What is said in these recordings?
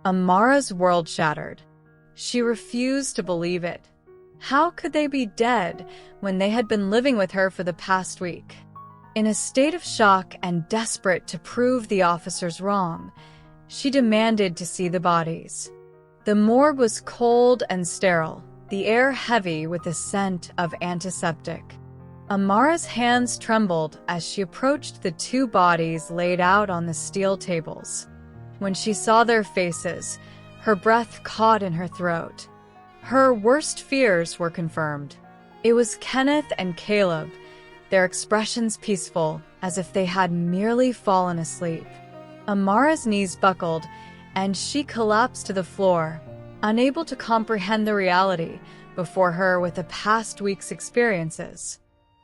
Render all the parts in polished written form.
Amara's world shattered. She refused to believe it. How could they be dead when they had been living with her for the past week? In a state of shock and desperate to prove the officers wrong, she demanded to see the bodies. The morgue was cold and sterile, the air heavy with the scent of antiseptic. Amara's hands trembled as she approached the two bodies laid out on the steel tables. When she saw their faces, her breath caught in her throat. Her worst fears were confirmed. It was Kenneth and Caleb, their expressions peaceful, as if they had merely fallen asleep. Amara's knees buckled, and she collapsed to the floor, unable to comprehend the reality before her with the past week's experiences.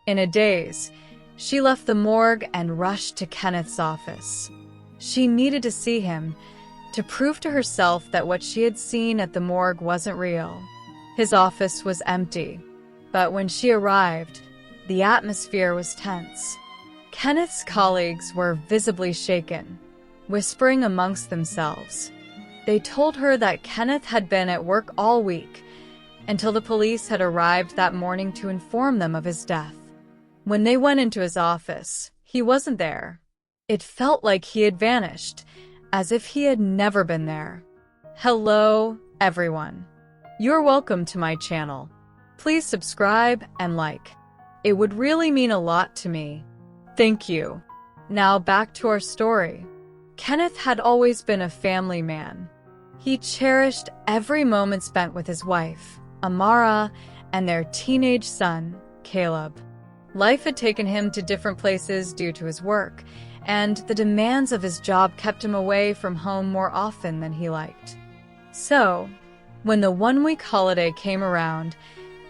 In a daze, she left the morgue and rushed to Kenneth's office. She needed to see him, to prove to herself that what she had seen at the morgue wasn't real. His office was empty, but when she arrived, the atmosphere was tense. Kenneth's colleagues were visibly shaken, whispering amongst themselves. They told her that Kenneth had been at work all week, until the police had arrived that morning to inform them of his death. When they went into his office, he wasn't there. It felt like he had vanished, as if he had never been there. Hello, everyone. You're welcome to my channel. Please subscribe and like. It would really mean a lot to me. Thank you. Now back to our story. Kenneth had always been a family man. He cherished every moment spent with his wife, Amara, and their teenage son, Caleb. Life had taken him to different places due to his work, and the demands of his job kept him away from home more often than he liked. So, when the one-week holiday came around,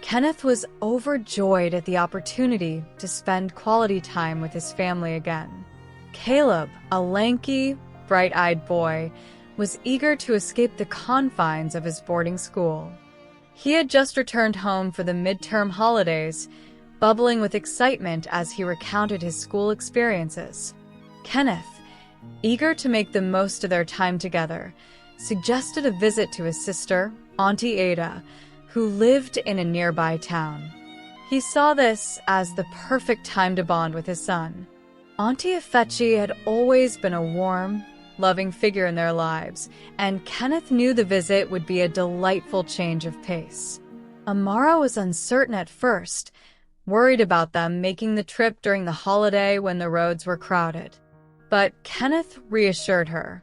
Kenneth was overjoyed at the opportunity to spend quality time with his family again. Caleb, a lanky, bright-eyed boy, was eager to escape the confines of his boarding school. He had just returned home for the midterm holidays, bubbling with excitement as he recounted his school experiences. Kenneth, eager to make the most of their time together, suggested a visit to his sister, Auntie Ada, who lived in a nearby town. He saw this as the perfect time to bond with his son. Auntie Ifechi had always been a warm, loving figure in their lives, and Kenneth knew the visit would be a delightful change of pace. Amara was uncertain at first, worried about them making the trip during the holiday when the roads were crowded. But Kenneth reassured her.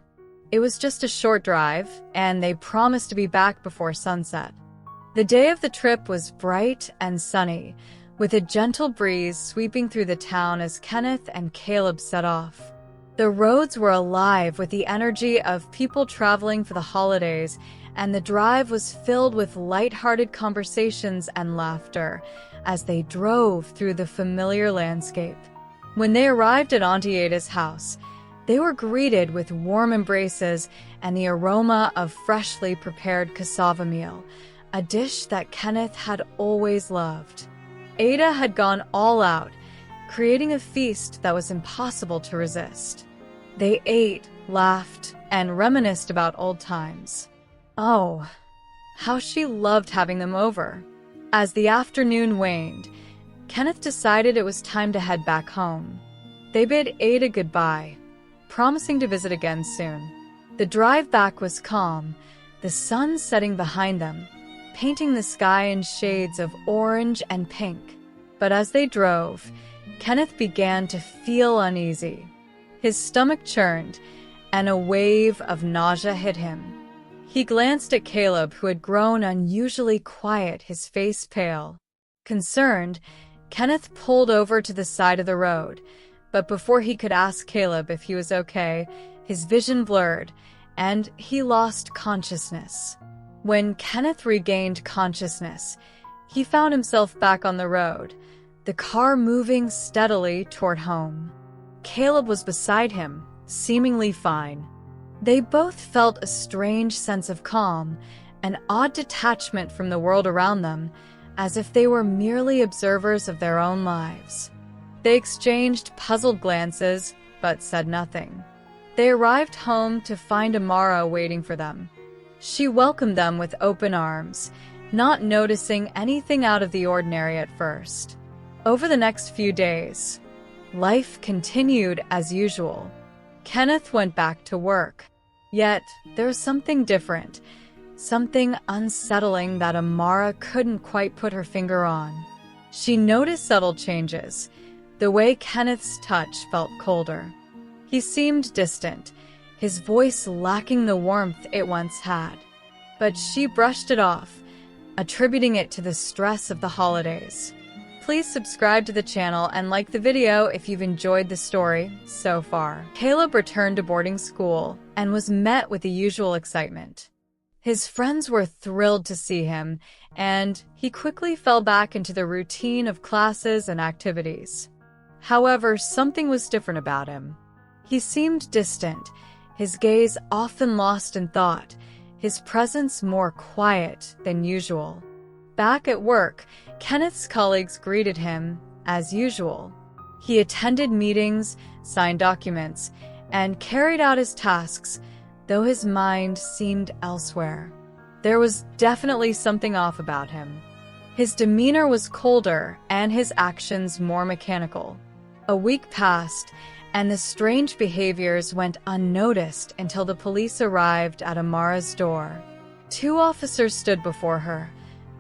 It was just a short drive, and they promised to be back before sunset. The day of the trip was bright and sunny, with a gentle breeze sweeping through the town as Kenneth and Caleb set off. The roads were alive with the energy of people traveling for the holidays, and the drive was filled with light-hearted conversations and laughter as they drove through the familiar landscape. When they arrived at Auntie Ada's house, they were greeted with warm embraces and the aroma of freshly prepared cassava meal, a dish that Kenneth had always loved. Ada had gone all out, creating a feast that was impossible to resist. They ate, laughed, and reminisced about old times. Oh, how she loved having them over. As the afternoon waned, Kenneth decided it was time to head back home. They bid Ada goodbye, promising to visit again soon. The drive back was calm, the sun setting behind them, painting the sky in shades of orange and pink. But as they drove, Kenneth began to feel uneasy. His stomach churned, and a wave of nausea hit him. He glanced at Caleb, who had grown unusually quiet, his face pale. Concerned, Kenneth pulled over to the side of the road, but before he could ask Caleb if he was okay, his vision blurred, and he lost consciousness. When Kenneth regained consciousness, he found himself back on the road, the car moving steadily toward home. Caleb was beside him, seemingly fine. They both felt a strange sense of calm, an odd detachment from the world around them, as if they were merely observers of their own lives. They exchanged puzzled glances, but said nothing. They arrived home to find Amara waiting for them. She welcomed them with open arms, not noticing anything out of the ordinary at first. Over the next few days, life continued as usual. Kenneth went back to work. Yet, there was something different, something unsettling that Amara couldn't quite put her finger on. She noticed subtle changes. The way Kenneth's touch felt colder. He seemed distant, his voice lacking the warmth it once had. But she brushed it off, attributing it to the stress of the holidays. Please subscribe to the channel and like the video if you've enjoyed the story so far. Caleb returned to boarding school and was met with the usual excitement. His friends were thrilled to see him, and he quickly fell back into the routine of classes and activities. However, something was different about him. He seemed distant, his gaze often lost in thought, his presence more quiet than usual. Back at work, Kenneth's colleagues greeted him as usual. He attended meetings, signed documents, and carried out his tasks, though his mind seemed elsewhere. There was definitely something off about him. His demeanor was colder and his actions more mechanical. A week passed, and the strange behaviors went unnoticed until the police arrived at Amara's door. 2 officers stood before her,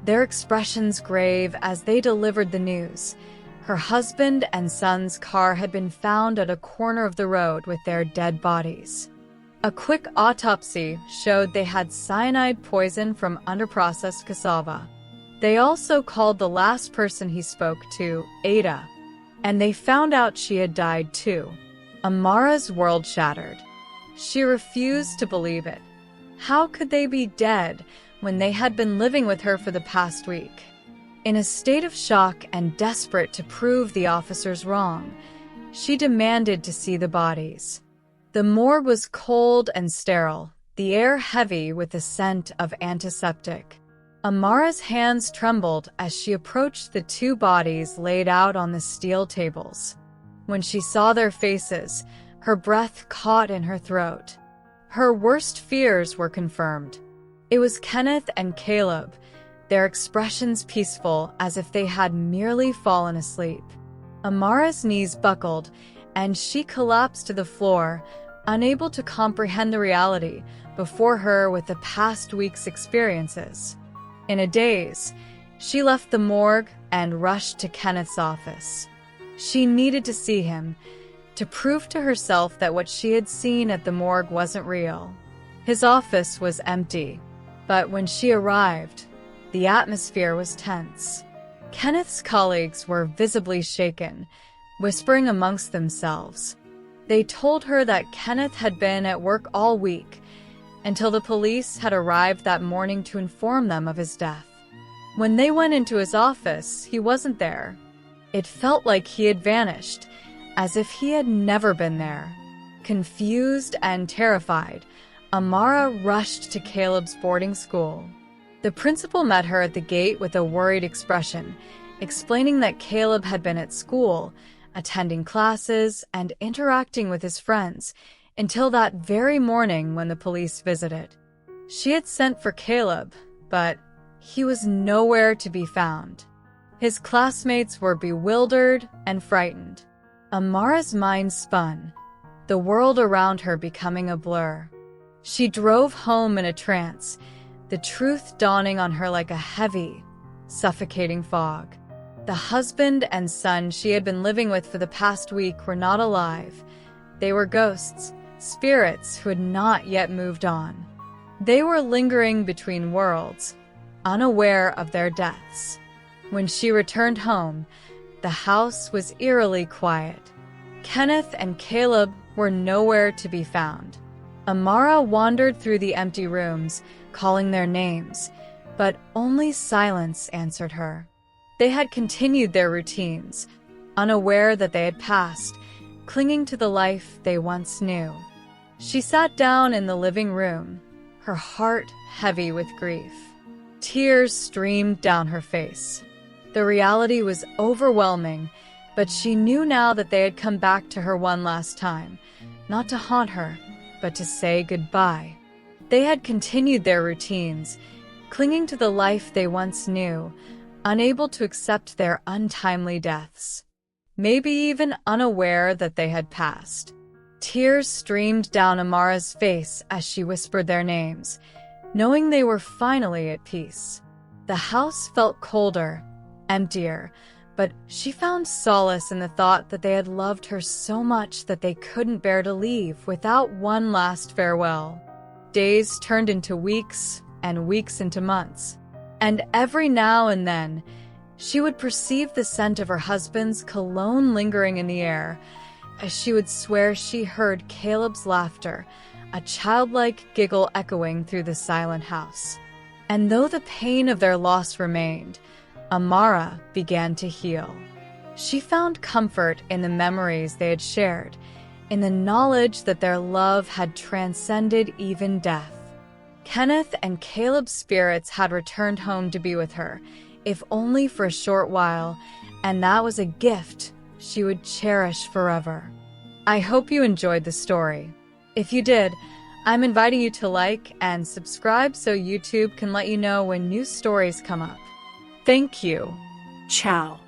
their expressions grave as they delivered the news. Her husband and son's car had been found at a corner of the road with their dead bodies. A quick autopsy showed they had cyanide poison from underprocessed cassava. They also called the last person he spoke to Ada, and they found out she had died too. Amara's world shattered. She refused to believe it. How could they be dead when they had been living with her for the past week? In a state of shock and desperate to prove the officers wrong, she demanded to see the bodies. The morgue was cold and sterile, the air heavy with the scent of antiseptic. Amara's hands trembled as she approached the 2 bodies laid out on the steel tables. When she saw their faces, her breath caught in her throat. Her worst fears were confirmed. It was Kenneth and Caleb, their expressions peaceful as if they had merely fallen asleep. Amara's knees buckled, and she collapsed to the floor, unable to comprehend the reality before her with the past week's experiences. In a daze, she left the morgue and rushed to Kenneth's office. She needed to see him, to prove to herself that what she had seen at the morgue wasn't real. His office was empty, but when she arrived, the atmosphere was tense. Kenneth's colleagues were visibly shaken, whispering amongst themselves. They told her that Kenneth had been at work all week, until the police had arrived that morning to inform them of his death. When they went into his office, he wasn't there. It felt like he had vanished, as if he had never been there. Confused and terrified, Amara rushed to Caleb's boarding school. The principal met her at the gate with a worried expression, explaining that Caleb had been at school, attending classes, and interacting with his friends until that very morning when the police visited. She had sent for Caleb, but he was nowhere to be found. His classmates were bewildered and frightened. Amara's mind spun, the world around her becoming a blur. She drove home in a trance, the truth dawning on her like a heavy, suffocating fog. The husband and son she had been living with for the past week were not alive. They were ghosts, spirits who had not yet moved on. They were lingering between worlds, unaware of their deaths. When she returned home, the house was eerily quiet. Kenneth and Caleb were nowhere to be found. Amara wandered through the empty rooms, calling their names, but only silence answered her. They had continued their routines, unaware that they had passed, clinging to the life they once knew. She sat down in the living room, her heart heavy with grief. Tears streamed down her face. The reality was overwhelming, but she knew now that they had come back to her one last time, not to haunt her, but to say goodbye. They had continued their routines, clinging to the life they once knew, unable to accept their untimely deaths. Maybe even unaware that they had passed. Tears streamed down Amara's face as she whispered their names, knowing they were finally at peace. The house felt colder, emptier, but she found solace in the thought that they had loved her so much that they couldn't bear to leave without one last farewell. Days turned into weeks, and weeks into months, and every now and then, she would perceive the scent of her husband's cologne lingering in the air, as she would swear she heard Caleb's laughter, a childlike giggle echoing through the silent house. And though the pain of their loss remained, Amara began to heal. She found comfort in the memories they had shared, in the knowledge that their love had transcended even death. Kenneth and Caleb's spirits had returned home to be with her, if only for a short while, and that was a gift she would cherish forever. I hope you enjoyed the story. If you did, I'm inviting you to like and subscribe so YouTube can let you know when new stories come up. Thank you. Ciao.